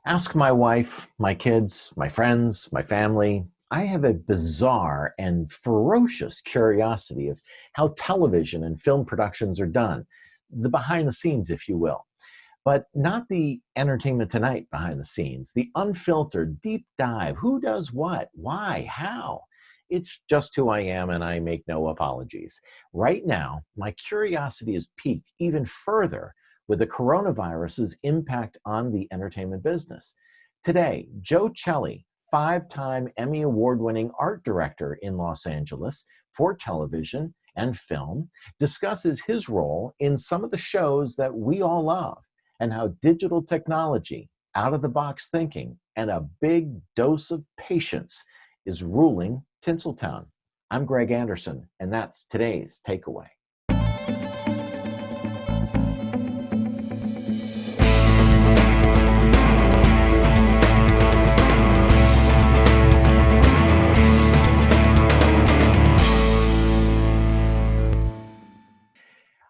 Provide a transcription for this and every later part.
Ask my wife, my kids, my friends, my family. I have a bizarre and ferocious curiosity of how television and film productions are done, the behind the scenes, if you will. But not the Entertainment Tonight behind the scenes, the unfiltered, deep dive. Who does what? Why? How? It's just who I am, and I make no apologies. Right now, my curiosity is piqued even further with the coronavirus's impact on the entertainment business. Today, Joe Celli, five-time Emmy Award-winning art director in Los Angeles for television and film, discusses his role in some of the shows that we all love and how digital technology, out-of-the-box thinking, and a big dose of patience is ruling Tinseltown. I'm Greg Anderson, and that's today's takeaway.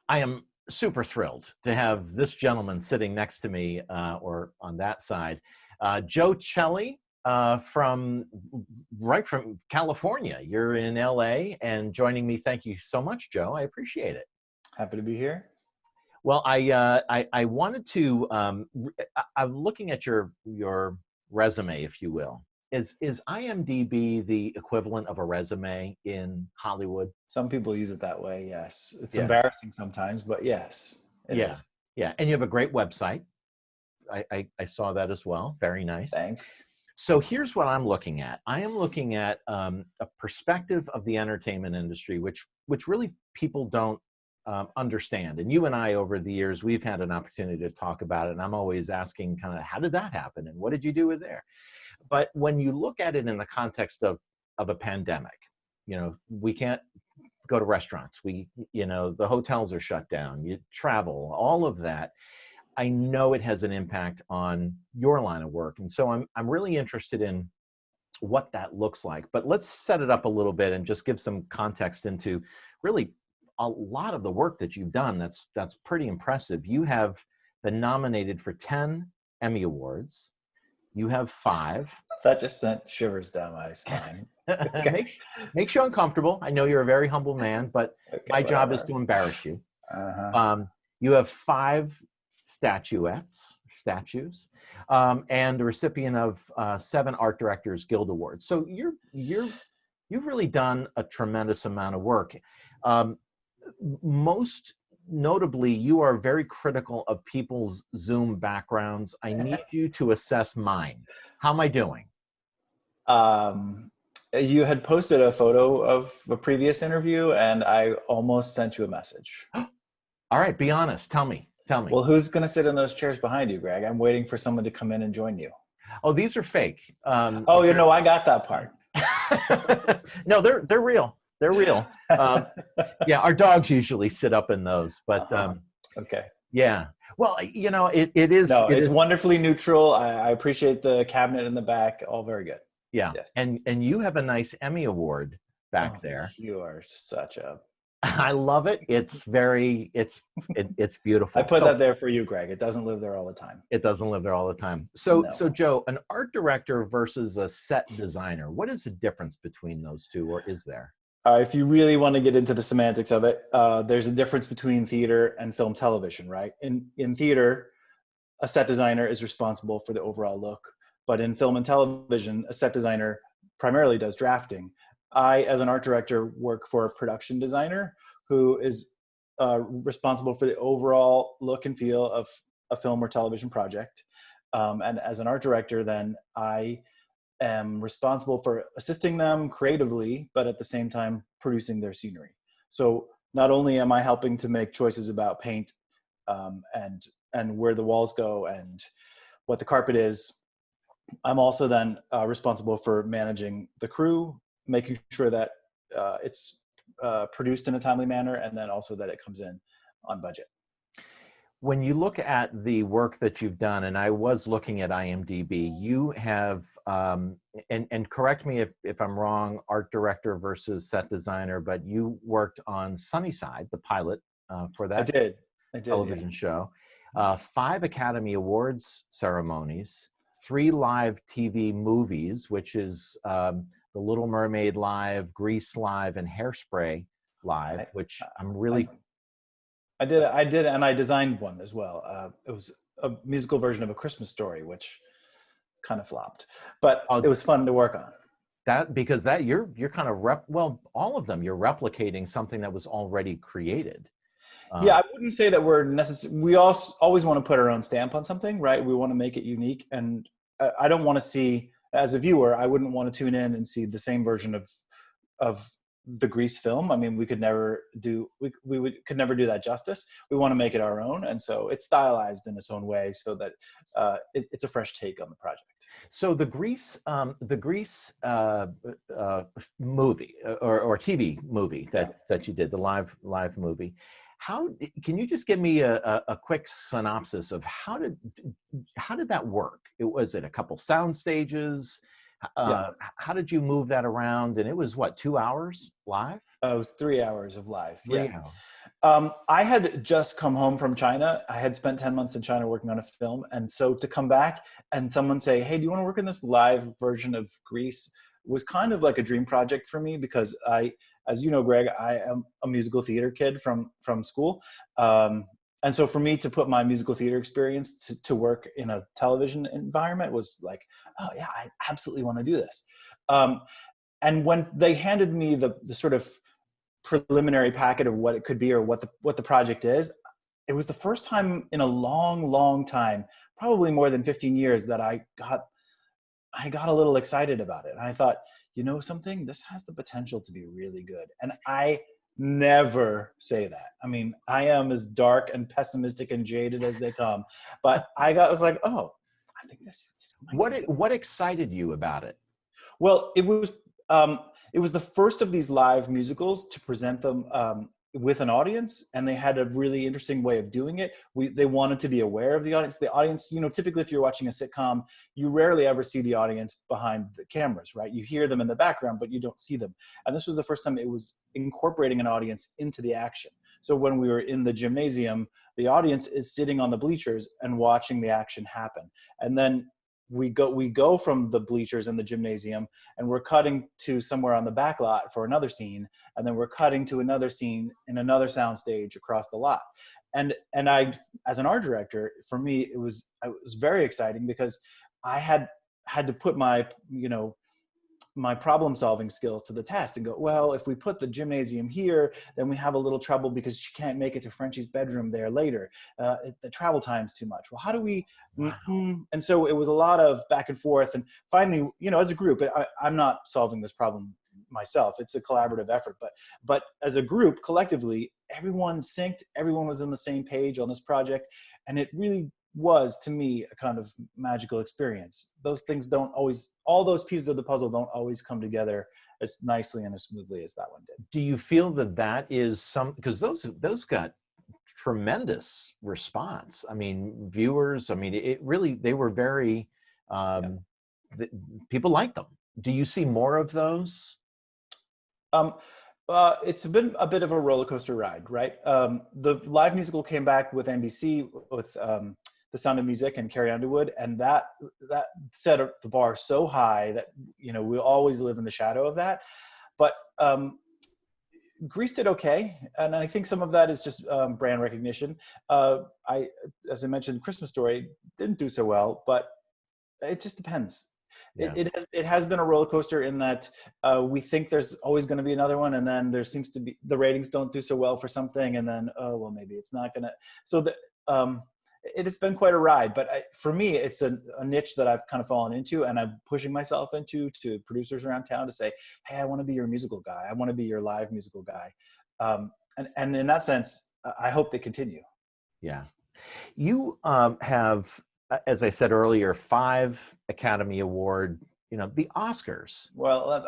I am super thrilled to have this gentleman sitting next to me, or on that side, Joe Celli, from California. You're in LA and joining me. Thank you so much, Joe. I appreciate it. Happy to be here. Well, I wanted to. I'm looking at your resume, if you will. Is IMDb the equivalent of a resume in Hollywood? Some people use it that way, yes. It's Yeah. embarrassing sometimes, but yes, it is. Yeah. And you have a great website. I saw that as well. Very nice. Thanks. So here's what I'm looking at. I am looking at a perspective of the entertainment industry, which really people don't understand. And you and I, over the years, we've had an opportunity to talk about it. And I'm always asking kind of, how did that happen? And what did you do with there? But when you look at it in the context of a pandemic, we can't go to restaurants. The hotels are shut down. You travel, all of that. I know it has an impact on your line of work. And so I'm really interested in what that looks like. But let's set it up a little bit and just give some context into really a lot of the work that you've done. That's pretty impressive. You have been nominated for 10 Emmy Awards. You have 5. That just sent shivers down my spine. Okay. Makes you uncomfortable. I know you're a very humble man, but my job is to embarrass you. You have 5 statues, and the recipient of 7 Art Directors Guild Awards. So you've really done a tremendous amount of work. Most notably, you are very critical of people's Zoom backgrounds. I need you to assess mine. How am I doing? You had posted a photo of a previous interview, and I almost sent you a message. All right, be honest. Tell me. Well, who's going to sit in those chairs behind you, Greg? I'm waiting for someone to come in and join you. Oh, these are fake. I got that part. No, they're real. They're real. Yeah, our dogs usually sit up in those, but okay. Yeah. Well, it is. No, it's wonderfully neutral. I appreciate the cabinet in the back. All very good. Yeah. Yes. And you have a nice Emmy Award back there. You are such a. I love it. It's beautiful. I put that there for you, Greg. It doesn't live there all the time. It doesn't live there all the time. So, No. So Joe, an art director versus a set designer, what is the difference between those two, or is there? If you really want to get into the semantics of it, there's a difference between theater and film television, right? In theater, a set designer is responsible for the overall look. But in film and television, a set designer primarily does drafting. I, as an art director, work for a production designer who is responsible for the overall look and feel of a film or television project. And as an art director, then I am responsible for assisting them creatively, but at the same time producing their scenery. So not only am I helping to make choices about paint and where the walls go and what the carpet is, I'm also then responsible for managing the crew, making sure that it's produced in a timely manner, and then also that it comes in on budget. When you look at the work that you've done, and I was looking at IMDb, you have, and correct me if I'm wrong, art director versus set designer, but you worked on Sunnyside, the pilot for that I did, television show, 5 Academy Awards ceremonies, 3 live TV movies, which is The Little Mermaid live, Grease live, and Hairspray live, which I'm really. I did, and I designed one as well. It was a musical version of A Christmas Story, which kind of flopped, but it was fun to work on. Because you're kind of well, all of them, you're replicating something that was already created. Yeah, I wouldn't say that we're necessarily. We always want to put our own stamp on something, right? We want to make it unique, and I don't want to see, as a viewer, I wouldn't want to tune in and see the same version of the Grease film. I mean, we could never do could never do that justice. We want to make it our own, and so it's stylized in its own way, so that it's a fresh take on the project. So the Grease movie or TV movie that you did, the live movie. How can you just give me a quick synopsis of how did that work? Was it a couple sound stages? How did you move that around? And it was what, 2 hours live? It was 3 hours of live. 3 hours. I had just come home from China. I had spent 10 months in China working on a film. And so to come back and someone say, hey, do you want to work in this live version of Grease, was kind of like a dream project for me, because as you know, Greg, I am a musical theater kid from school. And so for me to put my musical theater experience to work in a television environment was like, oh yeah, I absolutely want to do this. And when they handed me the sort of preliminary packet of what it could be or what the project is, it was the first time in a long time, probably more than 15 years, that I got a little excited about it. And I thought, you know something, this has the potential to be really good. And I never say that. I mean, I am as dark and pessimistic and jaded as they come, but was like, oh, I think this what excited you about it? Well, it was the first of these live musicals to present them with an audience, and they had a really interesting way of doing it. They wanted to be aware of the audience. The audience, you know, typically if you're watching a sitcom, you rarely ever see the audience behind the cameras, right? You hear them in the background, but you don't see them. And this was the first time it was incorporating an audience into the action. So when we were in the gymnasium, the audience is sitting on the bleachers and watching the action happen. And then we go from the bleachers in the gymnasium, and we're cutting to somewhere on the back lot for another scene, and then we're cutting to another scene in another sound stage across the lot. And I, as an art director, for me it was very exciting, because I had to put my problem solving skills to the test and go, well, if we put the gymnasium here, then we have a little trouble because she can't make it to Frenchie's bedroom there later. The travel time's too much. Well, how do we, and so it was a lot of back and forth. And finally, you know, as a group, I'm not solving this problem myself. It's a collaborative effort, but as a group, collectively, everyone synced, everyone was on the same page on this project. And it really was, to me, a kind of magical experience. Those things all those pieces of the puzzle don't always come together as nicely and as smoothly as that one did. Do you feel that is because those got tremendous response? I mean, viewers, I mean, it really, they were very, people liked them. Do you see more of those? It's been a bit of a roller coaster ride, right? The live musical came back with NBC with The Sound of Music and Carrie Underwood, and that set the bar so high that, you know, we'll always live in the shadow of that. But Grease did okay, and I think some of that is just brand recognition. As I mentioned, Christmas Story didn't do so well, but it just depends. Yeah. It has been a roller coaster in that we think there's always going to be another one, and then there seems to be, the ratings don't do so well for something, and then, oh, well, maybe it's not going to. So it has been quite a ride, but for me, it's a niche that I've kind of fallen into, and I'm pushing myself into, to producers around town to say, hey, I want to be your musical guy. I want to be your live musical guy. And in that sense, I hope they continue. Yeah. You have, as I said earlier, 5 Academy Award, you know, the Oscars. Well,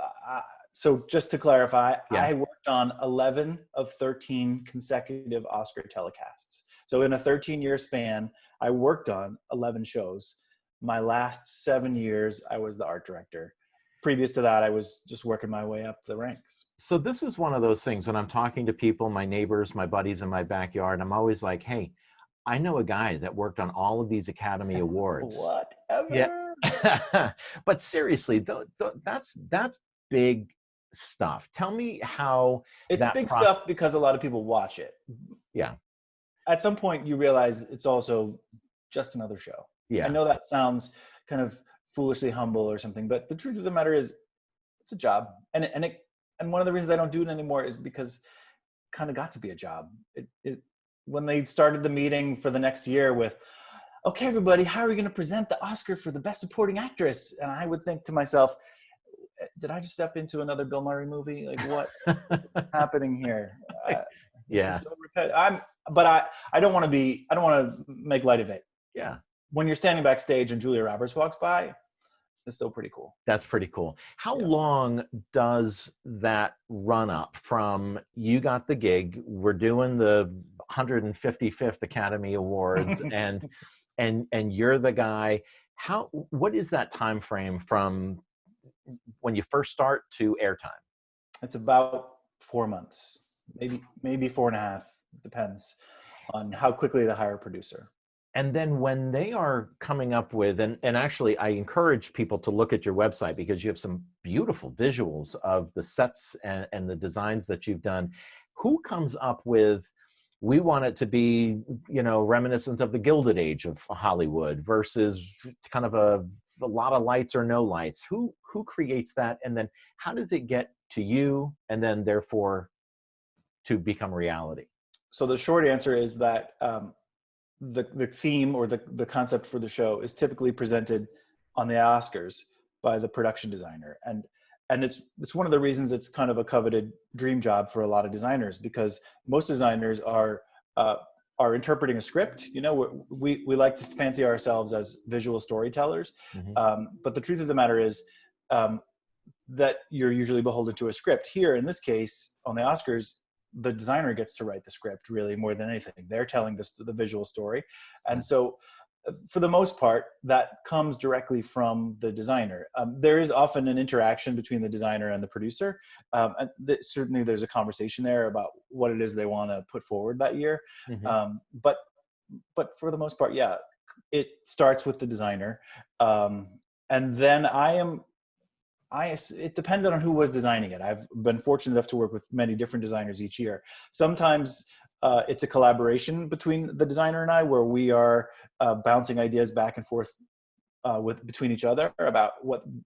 so just to clarify, I worked on 11 of 13 consecutive Oscar telecasts. So in a 13-year span, I worked on 11 shows. My last 7 years, I was the art director. Previous to that, I was just working my way up the ranks. So this is one of those things when I'm talking to people, my neighbors, my buddies in my backyard, I'm always like, hey, I know a guy that worked on all of these Academy Awards. Whatever. Yeah. But seriously, that's big stuff. Tell me how It's that big process. stuff because a lot of people watch it. Yeah, At some point, you realize it's also just another show. I yeah, know that sounds kind of foolishly humble or something, but the truth of the matter is, it's a job, and one of the reasons I don't do it anymore is because it kind of got to be a job. When they started the meeting for the next year with, okay, everybody, how are we going to present the Oscar for the Best Supporting Actress? And I would think to myself, did I just step into another Bill Murray movie? Like, what's happening here? This is yeah, so repetitive. But I don't want to make light of it. yeah. When you're standing backstage and Julia Roberts walks by, it's still pretty cool. That's pretty cool. How Yeah. long does that run up from you got the gig, we're doing the 155th Academy Awards, and you're the guy? What is that time frame from when you first start to airtime? It's about 4 months, maybe 4.5. Depends on how quickly they hire a producer. And then when they are coming up with, and actually I encourage people to look at your website because you have some beautiful visuals of the sets and the designs that you've done. Who comes up with, we want it to be, reminiscent of the Gilded Age of Hollywood versus kind of a lot of lights or no lights? Who creates that? And then how does it get to you and then therefore to become reality? So the short answer is that the theme or the concept for the show is typically presented on the Oscars by the production designer, and it's one of the reasons it's kind of a coveted dream job for a lot of designers, because most designers are interpreting a script. We like to fancy ourselves as visual storytellers, but the truth of the matter is that you're usually beholden to a script. Here, in this case, on the Oscars, the designer gets to write the script really more than anything. They're telling the visual story. And so for the most part, that comes directly from the designer. There is often an interaction between the designer and the producer. And certainly there's a conversation there about what it is they want to put forward that year. But for the most part, yeah, it starts with the designer. And then it depended on who was designing it. I've been fortunate enough to work with many different designers each year. Sometimes it's a collaboration between the designer and I, where we are bouncing ideas back and forth between each other about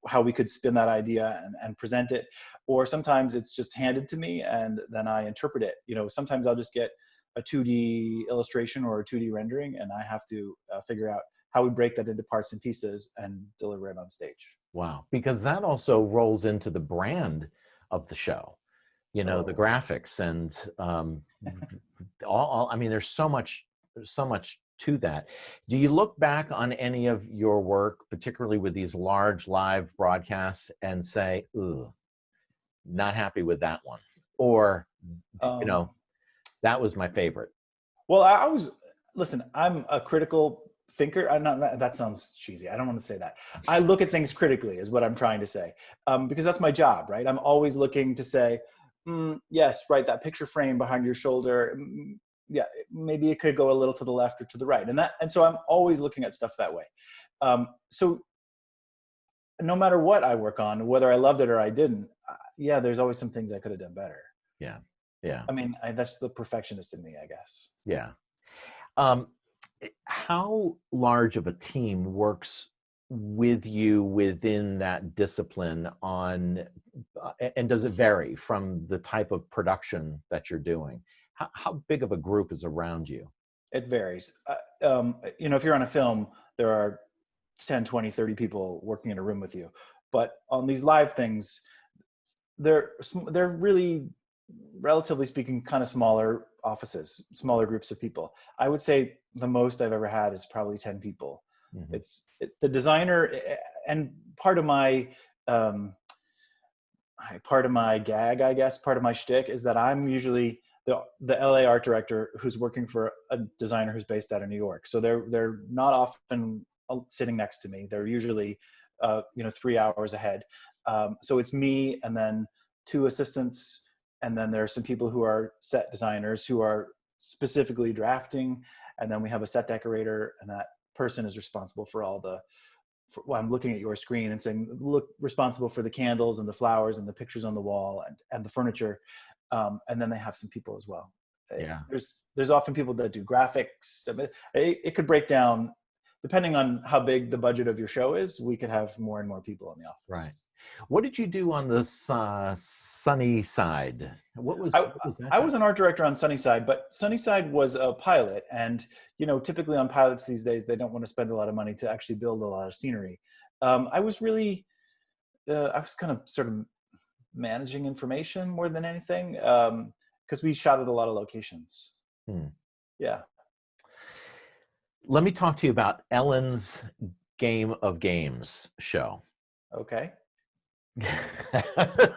how we could spin that idea and present it. Or sometimes it's just handed to me and then I interpret it. Sometimes I'll just get a 2D illustration or a 2D rendering, and I have to figure out how we break that into parts and pieces and deliver it on stage. Wow, because that also rolls into the brand of the show, the graphics and all. I mean, there's so much to that. Do you look back on any of your work, particularly with these large live broadcasts, and say, "Ooh, not happy with that one," or that was my favorite? Well, listen, I'm a critical thinker. That sounds cheesy. I don't want to say that. I look at things critically is what I'm trying to say, because that's my job, right? I'm always looking to say, yes, right, that picture frame behind your shoulder, yeah, maybe it could go a little to the left or to the right. And so I'm always looking at stuff that way. So no matter what I work on, whether I loved it or I didn't, yeah, there's always some things I could have done better. Yeah. Yeah. I mean, that's the perfectionist in me, I guess. Yeah. How large of a team works with you within that discipline and does it vary from the type of production that you're doing? How big of a group is around you? It varies. If you're on a film, there are 10, 20, 30 people working in a room with you. But on these live things, they're really, relatively speaking, kind of smaller offices, smaller groups of people. I would say the most I've ever had is probably 10 people. The designer, and part of my gag, I guess, part of my shtick is that I'm usually the LA art director who's working for a designer who's based out of New York. So they're not often sitting next to me. They're usually 3 hours ahead. So it's me and then 2 assistants, and then there are some people who are set designers who are specifically drafting, and then we have a set decorator, and that person is responsible for all the well, I'm looking at your screen and saying, look, responsible for the candles and the flowers and the pictures on the wall and the furniture. And then they have some people as well. Yeah. There's often people that do graphics. It could break down, depending on how big the budget of your show is. We could have more and more people in the office. Right. What did you do on the sunny side? What was that? I was an art director on Sunnyside, but Sunnyside was a pilot. And, typically on pilots these days, they don't want to spend a lot of money to actually build a lot of scenery. I was really, I was kind of sort of managing information more than anything, because we shot at a lot of locations. Yeah. Let me talk to you about Ellen's Game of Games show. Okay.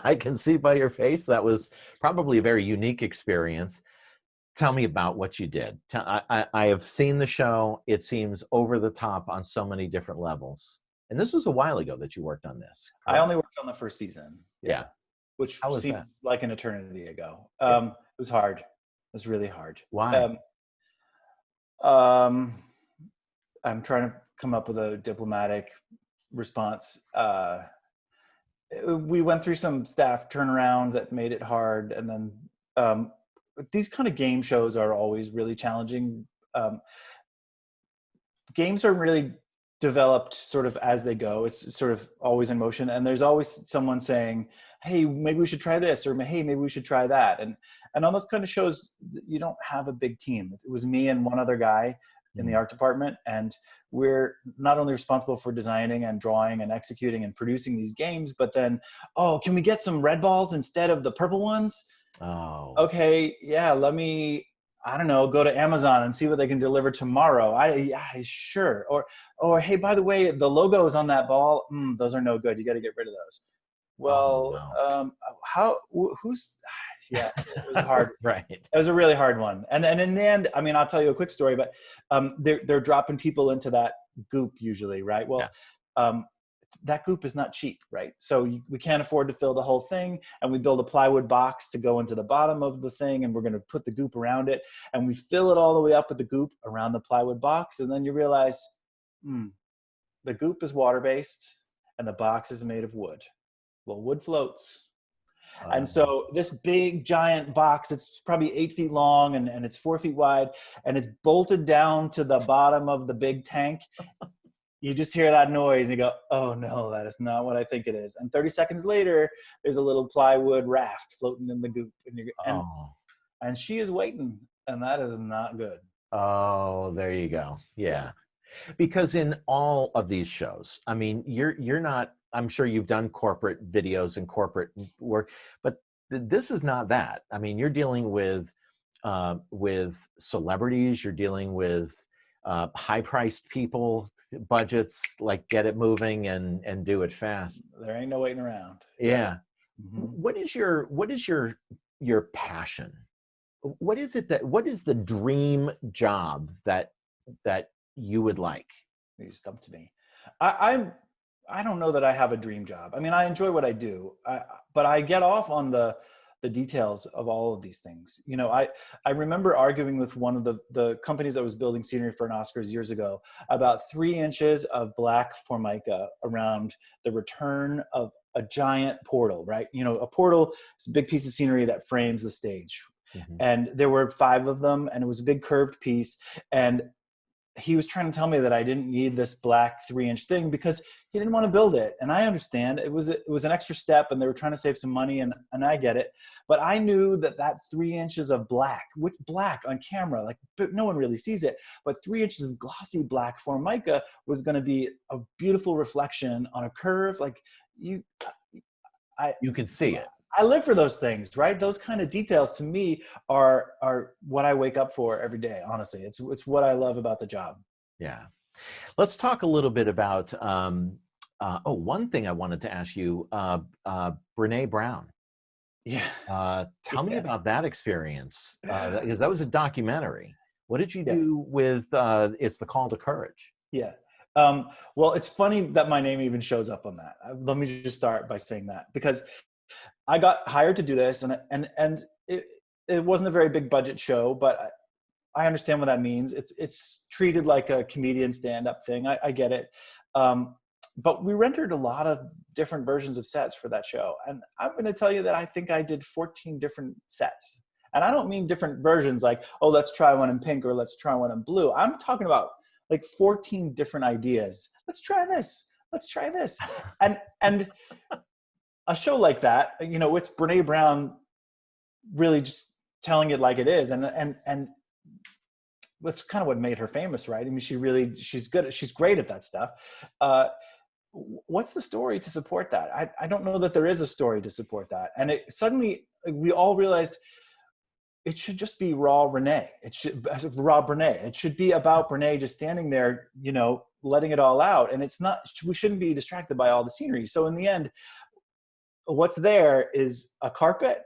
I can see by your face that was probably a very unique experience. Tell me about what you did. I have seen the show. It seems over the top on so many different levels. And this was a while ago that you worked on this. Correct? I only worked on the first season. Yeah. Which seems like an eternity ago. Yeah. It was hard. It was really hard. Why? I'm trying to come up with a diplomatic response. We went through some staff turnaround that made it hard. And then these kind of game shows are always really challenging. Games are really developed sort of as they go. It's sort of always in motion. And there's always someone saying, hey, maybe we should try this, or hey, maybe we should try that. And on those kind of shows, you don't have a big team. It was me and one other guy in the art department, and we're not only responsible for designing and drawing and executing and producing these games, but then, oh, can we get some red balls instead of the purple ones? Oh, okay, yeah, let me, I don't know, go to Amazon and see what they can deliver tomorrow. Sure. Or hey, by the way, the logos on that ball, those are no good. You got to get rid of those. Well, who's yeah, it was hard. Right. It was a really hard one. And then in the end, I mean, I'll tell you a quick story, but they're dropping people into that goop usually, right? Well, that goop is not cheap, right? So we can't afford to fill the whole thing, and we build a plywood box to go into the bottom of the thing, and we're going to put the goop around it, and we fill it all the way up with the goop around the plywood box, and then you realize, the goop is water-based, and the box is made of wood. Well, wood floats. And so this big giant box, it's probably 8 feet long and it's 4 feet wide, and it's bolted down to the bottom of the big tank. You just hear that noise and you go, oh no, that is not what I think it is. And 30 seconds later, there's a little plywood raft floating in the goop. And she is waiting, and that is not good. Oh, there you go. Yeah. Because in all of these shows, I mean, you're not, I'm sure you've done corporate videos and corporate work, but this is not that. I mean, you're dealing with celebrities, you're dealing with high-priced people, budgets, like get it moving and do it fast. There ain't no waiting around. Yeah. Mm-hmm. What is your passion? What is the dream job that you would like? You stumped me. I don't know that I have a dream job. I mean, I enjoy what I do, but I get off on the details of all of these things. You know, I remember arguing with one of the companies that was building scenery for an Oscars years ago about 3 inches of black formica around the return of a giant portal, right? You know, a portal is a big piece of scenery that frames the stage. Mm-hmm. And there were 5 of them, and it was a big curved piece. And he was trying to tell me that I didn't need this black 3-inch thing because he didn't want to build it. And I understand it was an extra step, and they were trying to save some money, and I get it. But I knew that 3 inches of black, which black on camera, like no one really sees it, but 3 inches of glossy black formica was going to be a beautiful reflection on a curve. Like you can see it. I live for those things, right? Those kind of details to me are what I wake up for every day. Honestly, it's what I love about the job. Yeah. Let's talk a little bit about, one thing I wanted to ask you, Brene Brown. Yeah. Tell me about that experience, because that was a documentary. What did you do with, It's the Call to Courage? Yeah. Well, it's funny that my name even shows up on that. Let me just start by saying that, because I got hired to do this, and it wasn't a very big budget show, but I understand what that means. It's treated like a comedian stand-up thing. I get it. but we rendered a lot of different versions of sets for that show. And I'm going to tell you that I think I did 14 different sets. And I don't mean different versions like, oh, let's try one in pink or let's try one in blue. I'm talking about like 14 different ideas. Let's try this. Let's try this. And a show like that, you know, it's Brene Brown really just telling it like it is. And that's kind of what made her famous, right? I mean, she's good. She's great at that stuff. What's the story to support that? I don't know that there is a story to support that. And suddenly we all realized it should just be raw Brene. It should be about Brene just standing there, you know, letting it all out. And it's not, we shouldn't be distracted by all the scenery. So in the end, what's there is a carpet,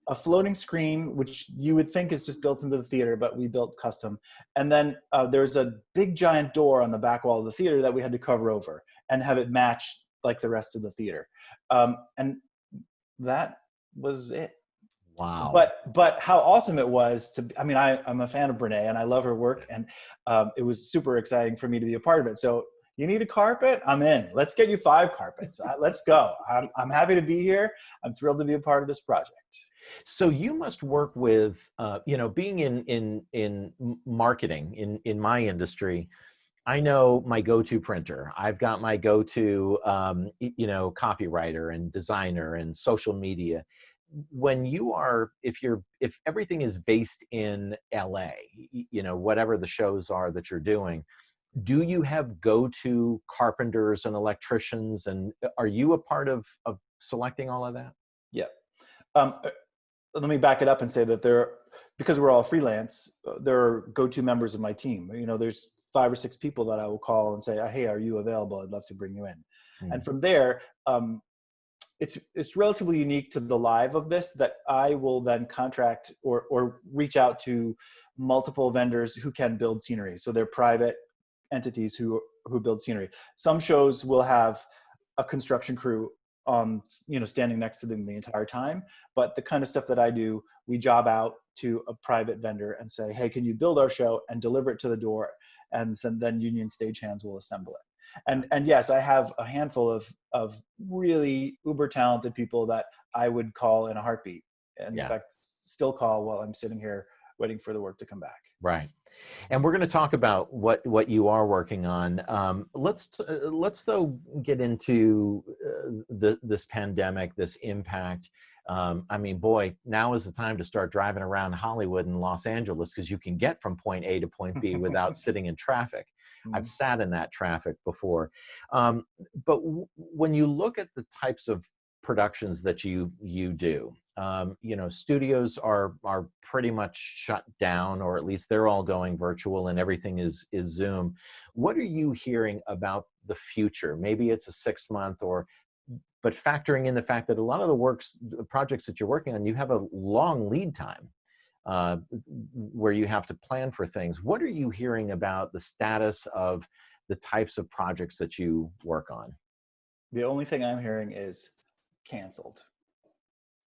a floating screen, which you would think is just built into the theater, but we built custom. And then there's a big giant door on the back wall of the theater that we had to cover over and have it match like the rest of the theater. And that was it. Wow. But how awesome it was to, I mean, I'm a fan of Brene and I love her work, and it was super exciting for me to be a part of it. So you need a carpet? I'm in. Let's get you 5 carpets. Let's go. I'm happy to be here. I'm thrilled to be a part of this project. So you must work with, you know, being in marketing in my industry. I know my go-to printer. I've got my go-to, you know, copywriter and designer and social media. When you are, if everything is based in LA, you know, whatever the shows are that you're doing, do you have go-to carpenters and electricians, and are you a part of selecting all of that? Yeah. Let me back it up and say that because we're all freelance, there are go-to members of my team. You know, there's 5 or 6 people that I will call and say, hey, are you available? I'd love to bring you in. And from there, it's relatively unique to the live of this that I will then contract or reach out to multiple vendors who can build scenery. So they're private entities who build scenery. Some shows will have a construction crew on, you know, standing next to them the entire time. But the kind of stuff that I do, we job out to a private vendor and say, hey, can you build our show and deliver it to the door? And then union stagehands will assemble it. And yes, I have a handful of really uber talented people that I would call in a heartbeat. And in fact, still call while I'm sitting here waiting for the work to come back. Right. And we're going to talk about what you are working on. Let's though get into this pandemic, this impact. I mean, boy, now is the time to start driving around Hollywood and Los Angeles because you can get from point A to point B without sitting in traffic. I've sat in that traffic before. But when you look at the types of productions that you do, you know, studios are pretty much shut down, or at least they're all going virtual and everything is Zoom. What are you hearing about the future? Maybe it's a 6-month but factoring in the fact that a lot of the projects that you're working on, you have a long lead time where you have to plan for things. What are you hearing about the status of the types of projects that you work on? The only thing I'm hearing is canceled.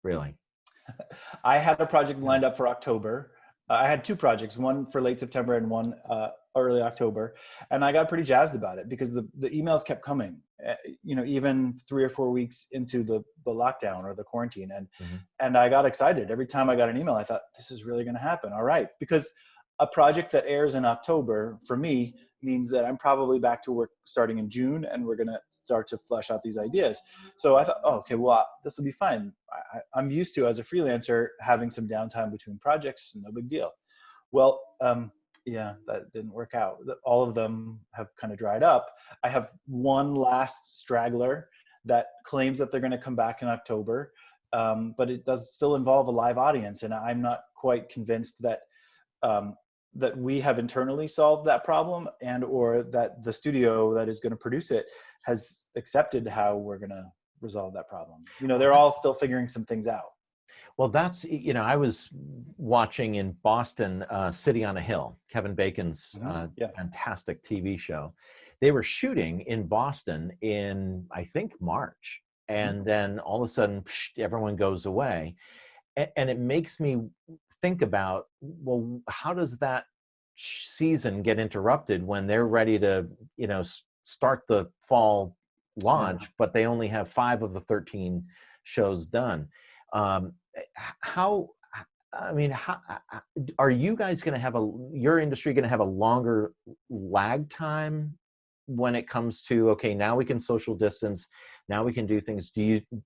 Really? I had a project lined up for October. I had 2 projects, one for late September and one early October. And I got pretty jazzed about it because the emails kept coming, you know, even 3 or 4 weeks into the lockdown or the quarantine. And I got excited. Every time I got an email, I thought, this is really going to happen. All right. Because a project that airs in October for me means that I'm probably back to work starting in June, and we're going to start to flesh out these ideas. So I thought, oh, okay, well, this will be fine. I'm used to, as a freelancer, having some downtime between projects, no big deal. Well, yeah, that didn't work out. All of them have kind of dried up. I have one last straggler that claims that they're going to come back in October, but it does still involve a live audience, and I'm not quite convinced that that we have internally solved that problem, and or that the studio that is going to produce it has accepted how we're going to resolve that problem. You know, they're all still figuring some things out. Well, that's, you know, I was watching in Boston, City on a Hill, Kevin Bacon's fantastic TV show. They were shooting in Boston in, I think, March. And then all of a sudden, everyone goes away. And it makes me think about, well, how does that season get interrupted when they're ready to, you know, start the fall launch, but they only have 5 of the 13 shows done. How, I mean, how are you guys going to have your industry going to have a longer lag time when it comes to, okay, now we can social distance, now we can do things?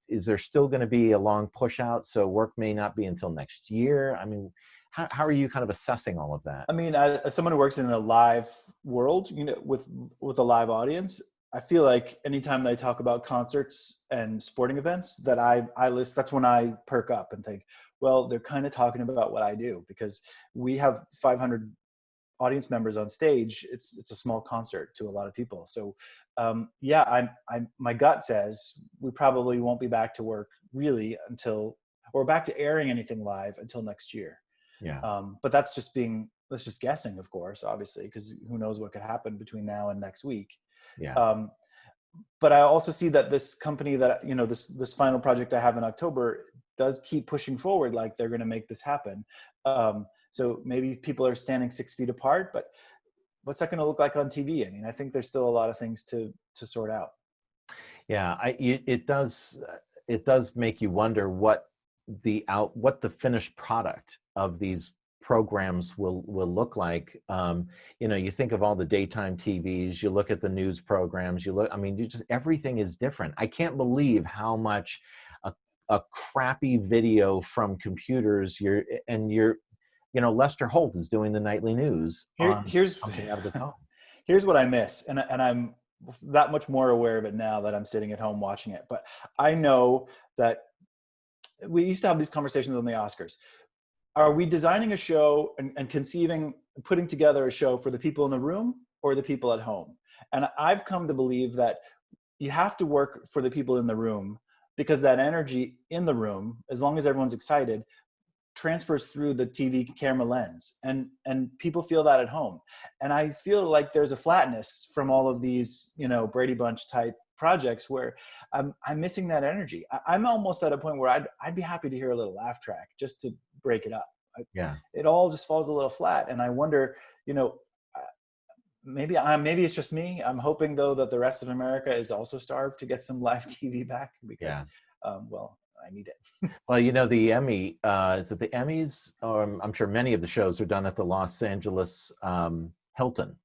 Is there still going to be a long push out, so work may not be until next year? I mean, how are you kind of assessing all of that? I mean, as someone who works in a live world, with a live audience, I feel like anytime they talk about concerts and sporting events that I list, that's when I perk up and think, well, they're kind of talking about what I do, because we have 500 audience members on stage. It's a small concert to a lot of people. So yeah, my gut says we probably won't be back to work really or back to airing anything live until next year. Yeah. But that's just guessing, of course, obviously, because who knows what could happen between now and next week. Yeah. But I also see that this company that, this final project I have in October does keep pushing forward, like they're going to make this happen. So maybe people are standing 6 feet apart, but what's that going to look like on TV? I mean, I think there's still a lot of things to sort out. Yeah, it does make you wonder what the finished product of these programs will look like. You think of all the daytime TVs, you look at the news programs, everything is different. I can't believe how much a crappy video from computers Lester Holt is doing the nightly news here's something out of his home. Here's what I miss, and I'm that much more aware of it now that I'm sitting at home watching it. But I know that we used to have these conversations on the Oscars. Are we designing a show and putting together a show for the people in the room or the people at home? And I've come to believe that you have to work for the people in the room, because that energy in the room, as long as everyone's excited, transfers through the TV camera lens, and people feel that at home. And I feel like there's a flatness from all of these, Brady Bunch type projects where I'm missing that energy. I'm almost at a point where I'd be happy to hear a little laugh track just to break it up. Yeah. It all just falls a little flat. And I wonder, maybe it's just me. I'm hoping though that the rest of America is also starved to get some live TV back, because, I need it. Well, the Emmy, is it the Emmys? I'm sure many of the shows are done at the Los Angeles Hilton.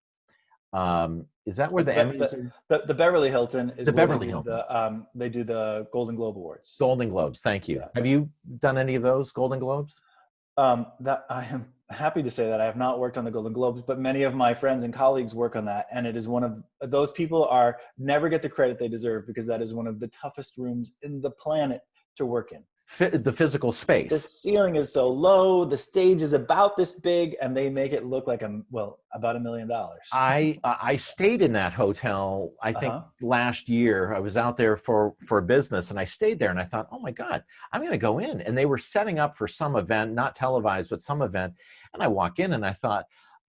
Is that where the Emmys are? The Beverly Hilton is the Beverly Hilton. They do the Golden Globe Awards. Golden Globes, thank you. Yeah. Have you done any of those Golden Globes? That I am happy to say that I have not worked on the Golden Globes, but many of my friends and colleagues work on that. And it is one of those people never get the credit they deserve, because that is one of the toughest rooms in the planet to work in. The physical space. The ceiling is so low, the stage is about this big, and they make it look like about $1 million. I stayed in that hotel, I think last year. I was out there for business, and I stayed there, and I thought, oh my God, I'm going to go in. And they were setting up for some event, not televised, but some event. And I walk in and I thought,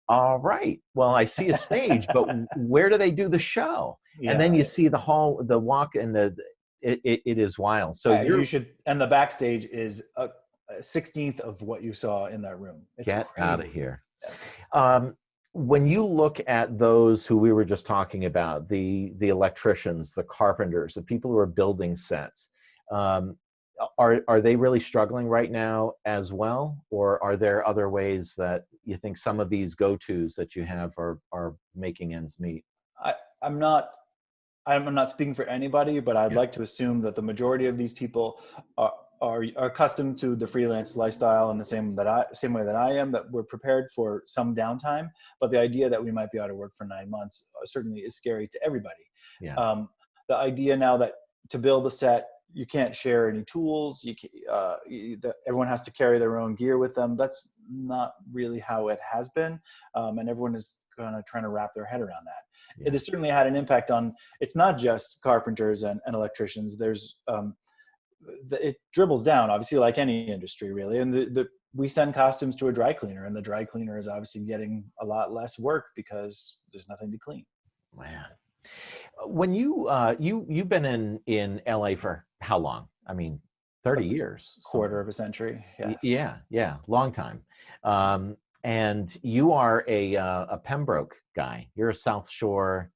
all right, well, I see a stage, but where do they do the show? Yeah. And then you see the hall, the walk, and it is wild. So you should, and the backstage is a 16th of what you saw in that room. It's get crazy. Out of here. When you look at those who we were just talking about, the electricians, the carpenters, the people who are building sets, are they really struggling right now as well? Or are there other ways that you think some of these go-tos that you have are making ends meet? I'm not speaking for anybody, but I'd like to assume that the majority of these people are accustomed to the freelance lifestyle in the same way that I am, that we're prepared for some downtime. But the idea that we might be out of work for 9 months certainly is scary to everybody. Yeah. The idea now that to build a set, you can't share any tools. Everyone has to carry their own gear with them. That's not really how it has been. And everyone is kind of trying to wrap their head around that. Yeah. It has certainly had an impact on, it's not just carpenters and electricians. There's, it dribbles down, obviously, like any industry, really. And we send costumes to a dry cleaner, and the dry cleaner is obviously getting a lot less work because there's nothing to clean. Man. When you've been in LA for how long? I mean, 30 years. Quarter of a century. Yes. Yeah. Long time. And you are a Pembroke guy. You're a South Shore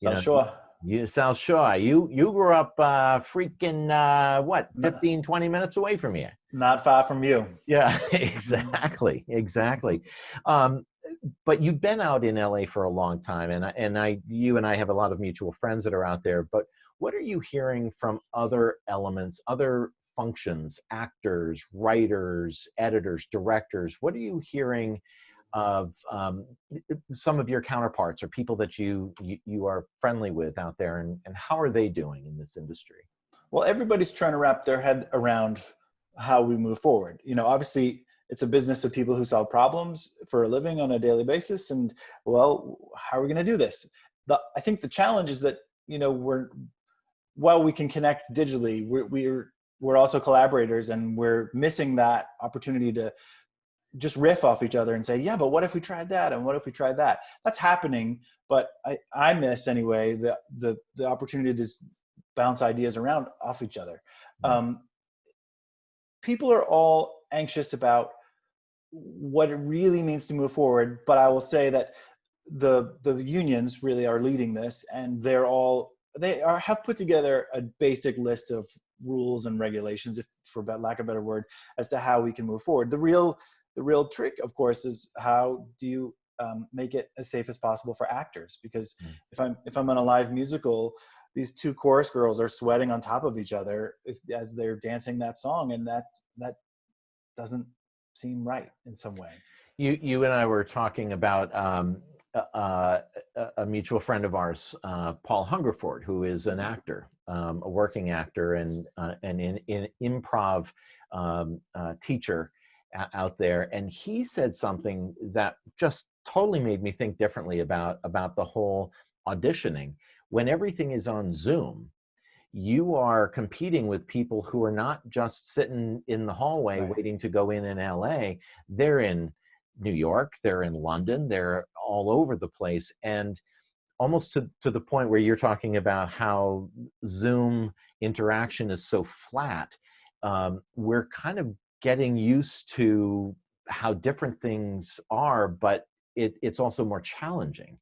You South know, Shore. you South Shore. You grew up freaking what, N- 15, 20 minutes away from here. Not far from you. Yeah, exactly, exactly. Um, but you've been out in LA for a long time, you and I have a lot of mutual friends that are out there. But what are you hearing from other elements, other functions, actors, writers, editors, directors? What are you hearing of some of your counterparts or people that you are friendly with out there, and how are they doing in this industry? Well, everybody's trying to wrap their head around how we move forward. You know, obviously it's a business of people who solve problems for a living on a daily basis. And well, how are we going to do this? I think the challenge is that, you know, while we can connect digitally, we're also collaborators, and we're missing that opportunity to just riff off each other and say, yeah, but what if we tried that? And what if we tried that? That's happening. But I miss anyway, the opportunity to just bounce ideas around off each other. Um, People are all anxious about what it really means to move forward. But I will say that the unions really are leading this, and have put together a basic list of rules and regulations, if for lack of a better word, as to how we can move forward. The real trick, of course, is how do you make it as safe as possible for actors? Because if I'm on a live musical, these two chorus girls are sweating on top of each other as they're dancing that song, and that doesn't seem right in some way. You and I were talking about a mutual friend of ours, Paul Hungerford, who is an actor, a working actor, and in improv teacher out there. And he said something that just totally made me think differently about the whole auditioning. When everything is on Zoom, you are competing with people who are not just sitting in the hallway waiting to go in LA. They're in New York, they're in London, they're all over the place. And almost to the point where you're talking about how Zoom interaction is so flat, we're kind of getting used to how different things are, but it's also more challenging.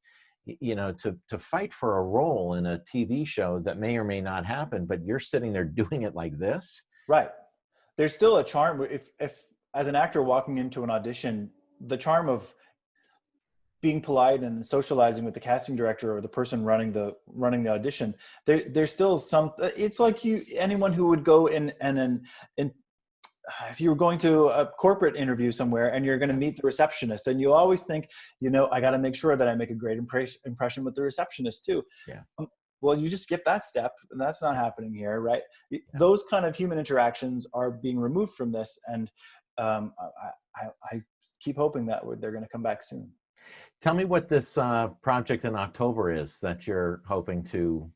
You know, to fight for a role in a TV show that may or may not happen, but you're sitting there doing it like this. Right. There's still a charm if as an actor walking into an audition, the charm of being polite and socializing with the casting director or the person running the audition, there's still some. It's like anyone who would go in if you were going to a corporate interview somewhere and you're going to meet the receptionist, and you always think, you know, I got to make sure that I make a great impression with the receptionist too. Yeah. Well, you just skip that step, and that's not happening here, right? Yeah. Those kind of human interactions are being removed from this, and I keep hoping that they're going to come back soon. Tell me what this project in October is that you're hoping to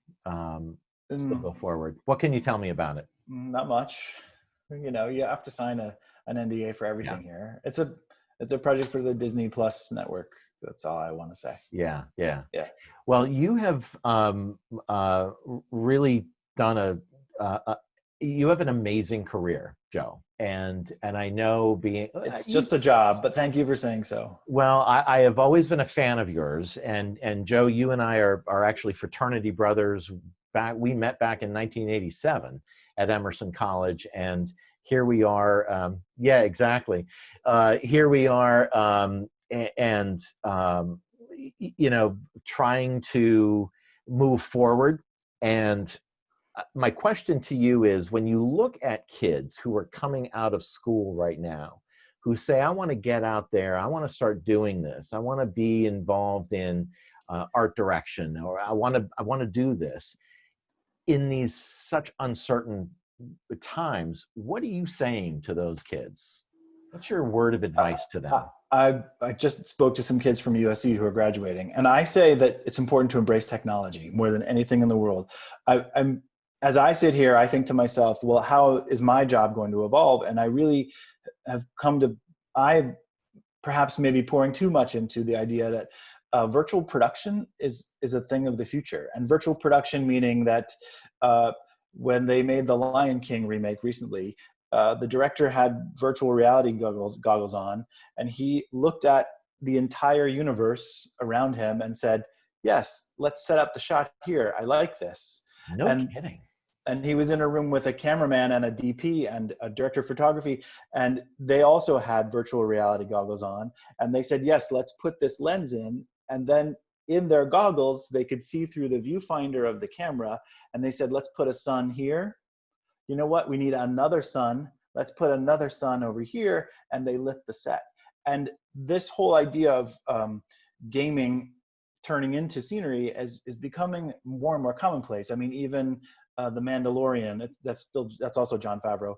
still go forward. What can you tell me about it? Not much. You know, you have to sign an NDA for everything here. It's a project for the Disney Plus network. That's all I want to say. Yeah. Well, you have really done you have an amazing career, Joe. And I know it's just a job, but thank you for saying so. Well, I have always been a fan of yours, and Joe, you and I are actually fraternity brothers. We met back in 1987 at Emerson College, and here we are. Yeah, exactly. Here we are, and you know, trying to move forward. And my question to you is, when you look at kids who are coming out of school right now, who say, I want to get out there, I want to start doing this, I want to be involved in art direction, or I want to do this, in these such uncertain times, what are you saying to those kids? What's your word of advice to them? I just spoke to some kids from USC who are graduating, and I say that it's important to embrace technology more than anything in the world. As I sit here, I think to myself, well, how is my job going to evolve? And I really have perhaps maybe pouring too much into the idea that virtual production is a thing of the future. And virtual production meaning that when they made the Lion King remake recently, the director had virtual reality goggles on, and he looked at the entire universe around him and said, yes, let's set up the shot here. I like this. No And kidding. and he was in a room with a cameraman and a DP and a director of photography, and they also had virtual reality goggles on, and they said, yes, let's put this lens in, and then in their goggles they could see through the viewfinder of the camera, and they said, let's put a sun here. You know what, we need another sun, let's put another sun over here, and they lit the set. And this whole idea of gaming turning into scenery is becoming more and more commonplace. I mean, even The Mandalorian, that's also Jon Favreau,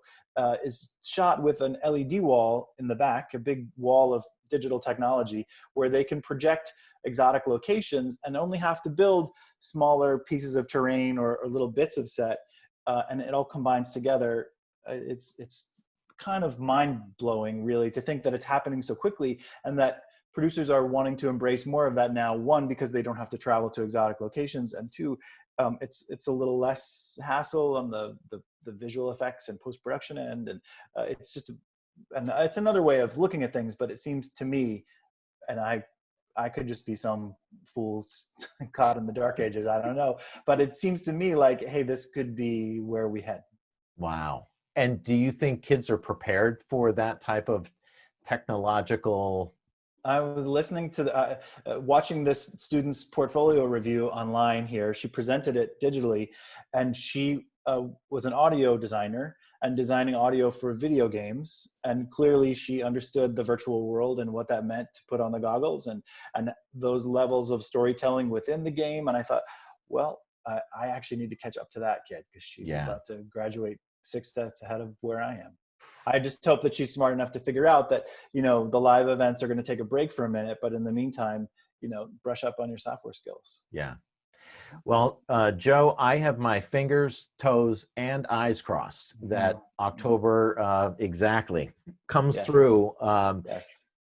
is shot with an LED wall in the back, a big wall of digital technology where they can project exotic locations and only have to build smaller pieces of terrain or little bits of set, and it all combines together. It's kind of mind-blowing, really, to think that it's happening so quickly, and that producers are wanting to embrace more of that now. One, because they don't have to travel to exotic locations, and two, it's a little less hassle on the visual effects and post-production end, and it's just and it's another way of looking at things. But it seems to me, and I could just be some fool caught in the dark ages, I don't know, but it seems to me like, hey, this could be where we head. Wow. And do you think kids are prepared for that type of technological? I was listening to watching this student's portfolio review online here. She presented it digitally, and she was an audio designer and designing audio for video games. And clearly she understood the virtual world and what that meant to put on the goggles and those levels of storytelling within the game. And I thought, well, I actually need to catch up to that kid, because she's about to graduate 6 steps ahead of where I am. I just hope that she's smart enough to figure out that, you know, the live events are going to take a break for a minute, but in the meantime, you know, brush up on your software skills. Yeah. Well, Joe, I have my fingers, toes, and eyes crossed that October exactly comes through.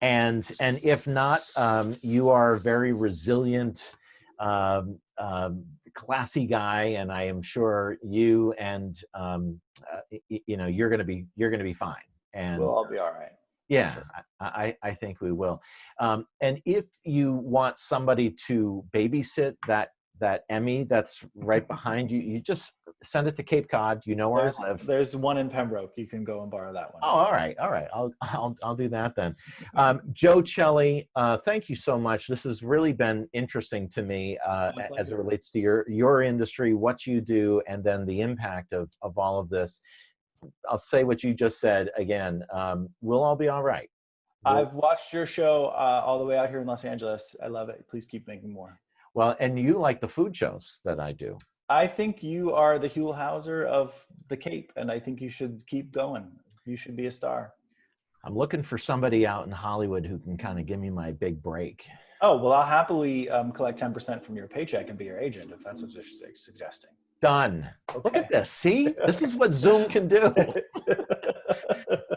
And if not, you are a very resilient, classy guy, and I am sure you and you know, you're going to be fine. And we'll all be all right. Yeah, sure. I think we will. And if you want somebody to babysit that Emmy that's right behind you, you just send it to Cape Cod. You know where I live. There's one in Pembroke. You can go and borrow that one. Oh, all right. I'll do that then. Joe Celli, thank you so much. This has really been interesting to me as it relates to your industry, what you do, and then the impact of all of this. I'll say what you just said again. We'll all be all right. I've watched your show all the way out here in Los Angeles. I love it. Please keep making more. Well, and you like the food shows that I do. I think you are the Huell Hauser of the Cape, and I think you should keep going. You should be a star. I'm looking for somebody out in Hollywood who can kind of give me my big break. Oh, well, I'll happily collect 10% from your paycheck and be your agent, if that's what you're suggesting. Done. Okay. Look at this. See, this is what Zoom can do.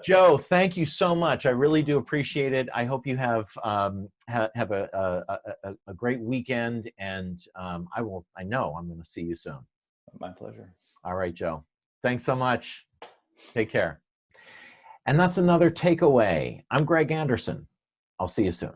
Joe, thank you so much. I really do appreciate it. I hope you have a great weekend, and I know I'm going to see you soon. My pleasure. All right, Joe. Thanks so much. Take care. And that's another takeaway. I'm Greg Anderson. I'll see you soon.